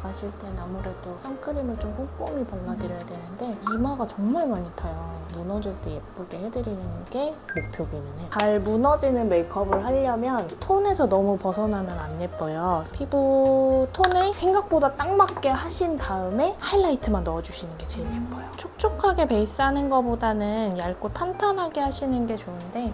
나가실 때는 아무래도 선크림을 좀 꼼꼼히 발라드려야 되는데 이마가 정말 많이 타요. 무너질 때 예쁘게 해드리는 게 목표기는 해요. 잘 무너지는 메이크업을 하려면 톤에서 너무 벗어나면 안 예뻐요. 피부 톤을 생각보다 딱 맞게 하신 다음에 하이라이트만 넣어주시는 게 제일 예뻐요. 촉촉하게 베이스하는 것보다는 얇고 탄탄하게 하시는 게 좋은데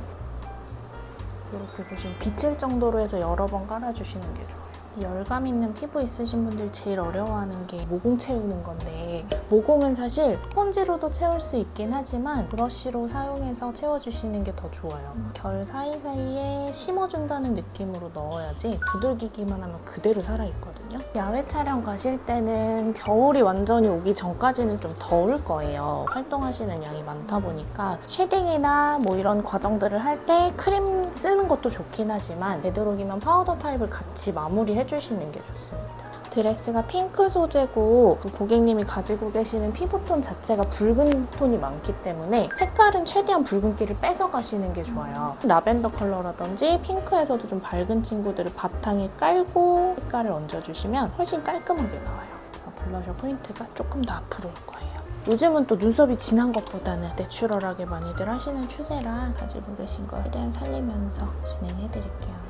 이렇게 보시면 비칠 정도로 해서 여러 번 깔아주시는 게 좋아요. 열감 있는 피부 있으신 분들이 제일 어려워하는 게 모공 채우는 건데 모공은 사실 스펀지로도 채울 수 있긴 하지만 브러쉬로 사용해서 채워주시는 게 더 좋아요. 결 사이사이에 심어준다는 느낌으로 넣어야지 두들기기만 하면 그대로 살아있거든요. 야외 촬영 가실 때는 겨울이 완전히 오기 전까지는 좀 더울 거예요. 활동하시는 양이 많다 보니까 쉐딩이나 뭐 이런 과정들을 할 때 크림 쓰는 것도 좋긴 하지만 되도록이면 파우더 타입을 같이 마무리해주시는 게 좋습니다. 드레스가 핑크 소재고 고객님이 가지고 계시는 피부톤 자체가 붉은 톤이 많기 때문에 색깔은 최대한 붉은기를 뺏어 가시는 게 좋아요. 라벤더 컬러라든지 핑크에서도 좀 밝은 친구들을 바탕에 깔고 색깔을 얹어주시면 훨씬 깔끔하게 나와요. 그래서 블러셔 포인트가 조금 더 앞으로 올 거예요. 요즘은 또 눈썹이 진한 것보다는 내추럴하게 많이들 하시는 추세라 가지고 계신 거 최대한 살리면서 진행해드릴게요.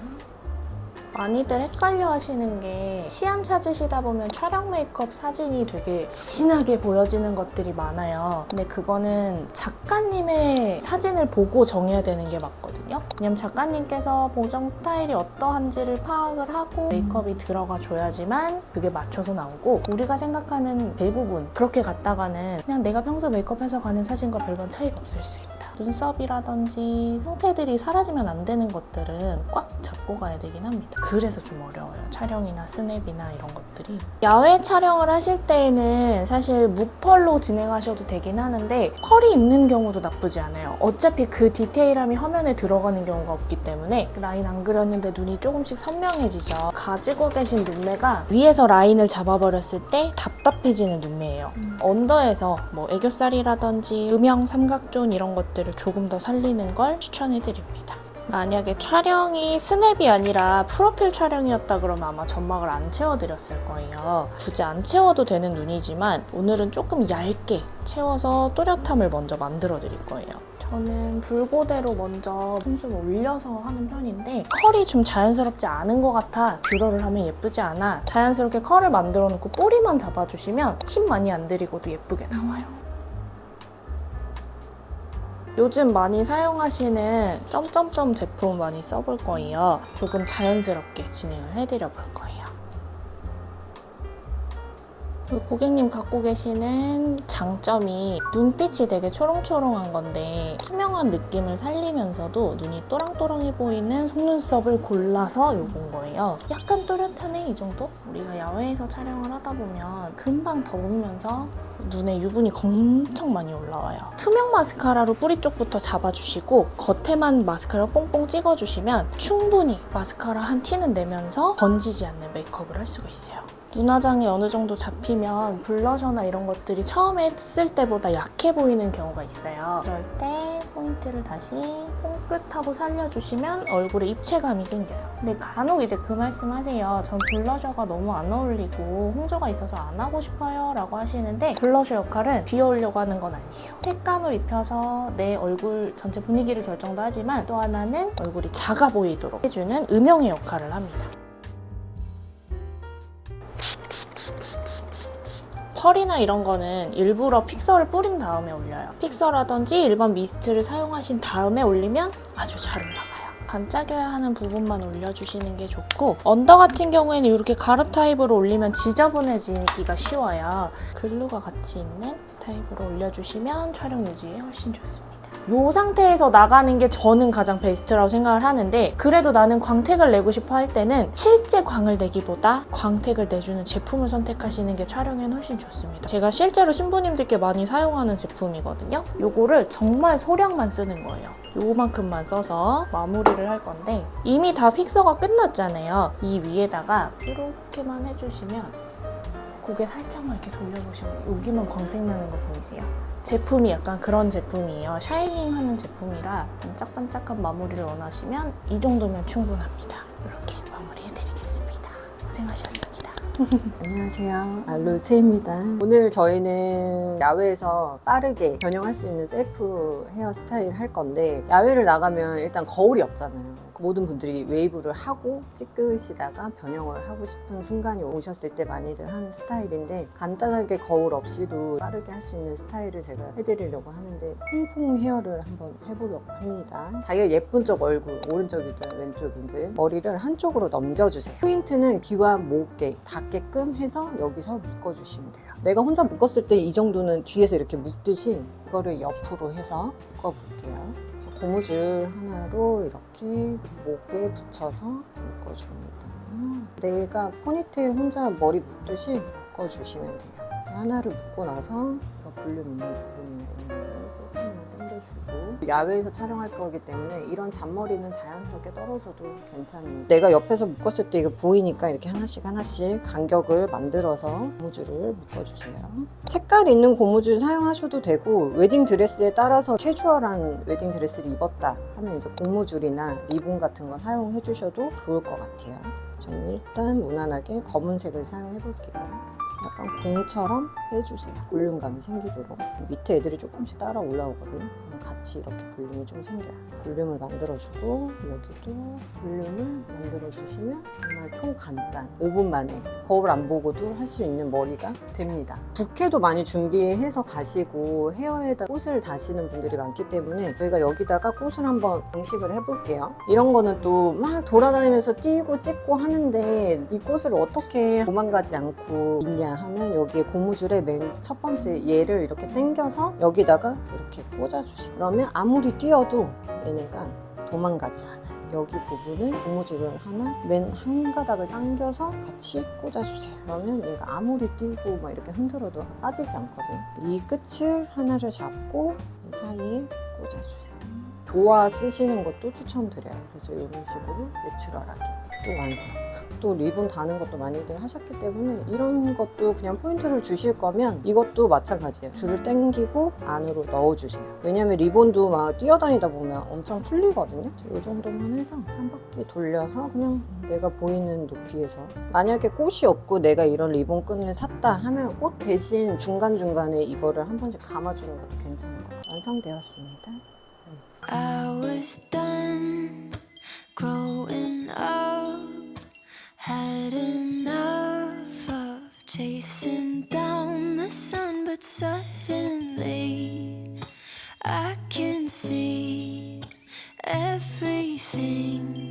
많이들 헷갈려 하시는 게 시안 찾으시다 보면 촬영 메이크업 사진이 되게 진하게 보여지는 것들이 많아요. 근데 그거는 작가님의 사진을 보고 정해야 되는 게 맞거든요. 왜냐면 작가님께서 보정 스타일이 어떠한지를 파악을 하고 메이크업이 들어가 줘야지만 그게 맞춰서 나오고 우리가 생각하는 대부분 그렇게 갔다가는 그냥 내가 평소 메이크업해서 가는 사진과 별반 차이가 없을 수 있다. 눈썹이라든지 형태들이 사라지면 안 되는 것들은 꽉 잡고 가야 되긴 합니다. 그래서 좀 어려워요. 촬영이나 스냅이나 이런 것들이. 야외 촬영을 하실 때에는 사실 무펄로 진행하셔도 되긴 하는데 펄이 있는 경우도 나쁘지 않아요. 어차피 그 디테일함이 화면에 들어가는 경우가 없기 때문에 라인 안 그렸는데 눈이 조금씩 선명해지죠. 가지고 계신 눈매가 위에서 라인을 잡아버렸을 때 답답해지는 눈매예요. 언더에서 뭐 애교살이라든지 음영, 삼각존 이런 것들을 조금 더 살리는 걸 추천해드립니다. 만약에 촬영이 스냅이 아니라 프로필 촬영이었다 그러면 아마 점막을 안 채워드렸을 거예요. 굳이 안 채워도 되는 눈이지만 오늘은 조금 얇게 채워서 또렷함을 먼저 만들어드릴 거예요. 저는 붉고대로 먼저 솜술 올려서 하는 편인데 컬이 좀 자연스럽지 않은 것 같아 뷰러를 하면 예쁘지 않아 자연스럽게 컬을 만들어 놓고 뿌리만 잡아주시면 힘 많이 안 들이고도 예쁘게 나와요. 요즘 많이 사용하시는 점점점 제품 많이 써볼 거예요. 조금 자연스럽게 진행을 해드려 볼 거예요. 고객님 갖고 계시는 장점이 눈빛이 되게 초롱초롱한 건데 투명한 느낌을 살리면서도 눈이 또랑또랑해 보이는 속눈썹을 골라서 요건 거예요. 약간 또렷하네 이 정도? 우리가 야외에서 촬영을 하다 보면 금방 더우면서 눈에 유분이 엄청 많이 올라와요. 투명 마스카라로 뿌리 쪽부터 잡아주시고 겉에만 마스카라 뽕뽕 찍어주시면 충분히 마스카라 한 티는 내면서 번지지 않는 메이크업을 할 수가 있어요. 눈화장이 어느 정도 잡히면 블러셔나 이런 것들이 처음에 쓸 때보다 약해 보이는 경우가 있어요. 그럴 때 포인트를 다시 뽕긋하고 살려주시면 얼굴에 입체감이 생겨요. 근데 간혹 이제 그 말씀 하세요. 전 블러셔가 너무 안 어울리고 홍조가 있어서 안 하고 싶어요 라고 하시는데 블러셔 역할은 귀여우려고 하는 건 아니에요. 색감을 입혀서 내 얼굴 전체 분위기를 결정도 하지만 또 하나는 얼굴이 작아 보이도록 해주는 음영의 역할을 합니다. 펄이나 이런 거는 일부러 픽서를 뿌린 다음에 올려요. 픽서라든지 일반 미스트를 사용하신 다음에 올리면 아주 잘 올라가요. 반짝여야 하는 부분만 올려주시는 게 좋고 언더 같은 경우에는 이렇게 가루 타입으로 올리면 지저분해지기가 쉬워요. 글루가 같이 있는 타입으로 올려주시면 촬영 유지에 훨씬 좋습니다. 이 상태에서 나가는 게 저는 가장 베스트라고 생각을 하는데 그래도 나는 광택을 내고 싶어 할 때는 실제 광을 내기보다 광택을 내주는 제품을 선택하시는 게 촬영에는 훨씬 좋습니다. 제가 실제로 신부님들께 많이 사용하는 제품이거든요. 이거를 정말 소량만 쓰는 거예요. 요만큼만 써서 마무리를 할 건데 이미 다 픽서가 끝났잖아요. 이 위에다가 이렇게만 해주시면 고개 살짝만 이렇게 돌려보시면 여기만 광택 나는 거 보이세요? 제품이 약간 그런 제품이에요. 샤이닝하는 제품이라 반짝반짝한 마무리를 원하시면 이 정도면 충분합니다. 이렇게 마무리해드리겠습니다. 고생하셨습니다. 안녕하세요. 루체입니다. 오늘 저희는 야외에서 빠르게 변형할 수 있는 셀프 헤어 스타일 할 건데, 야외를 나가면 일단 거울이 없잖아요. 모든 분들이 웨이브를 하고 찍으시다가 변형을 하고 싶은 순간이 오셨을 때 많이들 하는 스타일인데, 간단하게 거울 없이도 빠르게 할 수 있는 스타일을 제가 해드리려고 하는데, 퐁퐁 헤어를 한번 해보려고 합니다. 자기가 예쁜 쪽 얼굴, 오른쪽이든 왼쪽이든 머리를 한쪽으로 넘겨주세요. 포인트는 귀와 목에 닿게끔 해서 여기서 묶어주시면 돼요. 내가 혼자 묶었을 때 이 정도는 뒤에서 이렇게 묶듯이 이거를 옆으로 해서 묶어볼게요. 고무줄 하나로 이렇게 목에 붙여서 묶어줍니다. 내가 포니테일 혼자 머리 묶듯이 묶어주시면 돼요. 하나를 묶고 나서 볼륨 있는 부분이 있는 걸 조금만 당겨주고, 야외에서 촬영할 거기 때문에 이런 잔머리는 자연스럽게 떨어져도 괜찮아요. 내가 옆에서 묶었을 때 이거 보이니까 이렇게 하나씩 간격을 만들어서 고무줄을 묶어주세요. 색깔 있는 고무줄 사용하셔도 되고, 웨딩 드레스에 따라서 캐주얼한 웨딩 드레스를 입었다 하면 이제 고무줄이나 리본 같은 거 사용해 주셔도 좋을 것 같아요. 저는 일단 무난하게 검은색을 사용해 볼게요. 약간 공처럼 빼주세요. 볼륨감이 생기도록. 밑에 애들이 조금씩 따라 올라오거든요. 그럼 같이 이렇게 볼륨이 좀 생겨요. 볼륨을 만들어주고, 여기도 볼륨을 만들어주시면 정말 초간단 5분 만에 거울 안 보고도 할 수 있는 머리가 됩니다. 부케도 많이 준비해서 가시고 헤어에다 꽃을 다시는 분들이 많기 때문에 저희가 여기다가 꽃을 한번 장식을 해볼게요. 이런 거는 또 막 돌아다니면서 뛰고 찍고 하는데, 이 꽃을 어떻게 도망가지 않고 있냐 하면, 여기에 고무줄에 맨 첫 번째 얘를 이렇게 당겨서 여기다가 이렇게 꽂아주세요. 그러면 아무리 뛰어도 얘네가 도망가지 않아요. 여기 부분을 고무줄을 하나 맨 한 가닥을 당겨서 같이 꽂아주세요. 그러면 얘가 아무리 뛰고 막 이렇게 흔들어도 빠지지 않거든요. 이 끝을 하나를 잡고 이 사이에 꽂아주세요. 조화 쓰시는 것도 추천드려요. 그래서 이런 식으로 내추럴하게 또 완성. 또 리본 다는 것도 많이들 하셨기 때문에 이런 것도 그냥 포인트를 주실 거면 이것도 마찬가지예요. 줄을 당기고 안으로 넣어주세요. 왜냐면 리본도 막 뛰어다니다 보면 엄청 풀리거든요. 이 정도만 해서 한 바퀴 돌려서 그냥 내가 보이는 높이에서, 만약에 꽃이 없고 내가 이런 리본 끈을 샀다 하면 꽃 대신 중간중간에 이거를 한 번씩 감아주는 것도 괜찮은 것 같아요. 완성되었습니다. I was done growing up, had enough of chasing down the sun, but suddenly I can see everything